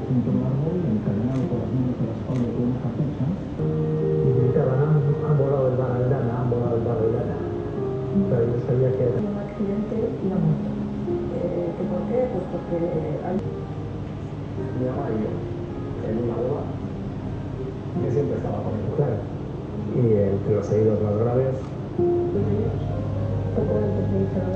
junto al árbol, encadenado por las manos a la espalda con una capucha. Y gritaban, han volado el Baraldana, han volado el Baraldana. Pero yo sabía que era un accidente y la moto. ¿Que ¿Por qué? Pues porque hay... Mi mamá y yo, en una boda, que siempre estaba conmigo. claro. Y entre los heridos más graves, Poco antes de irse a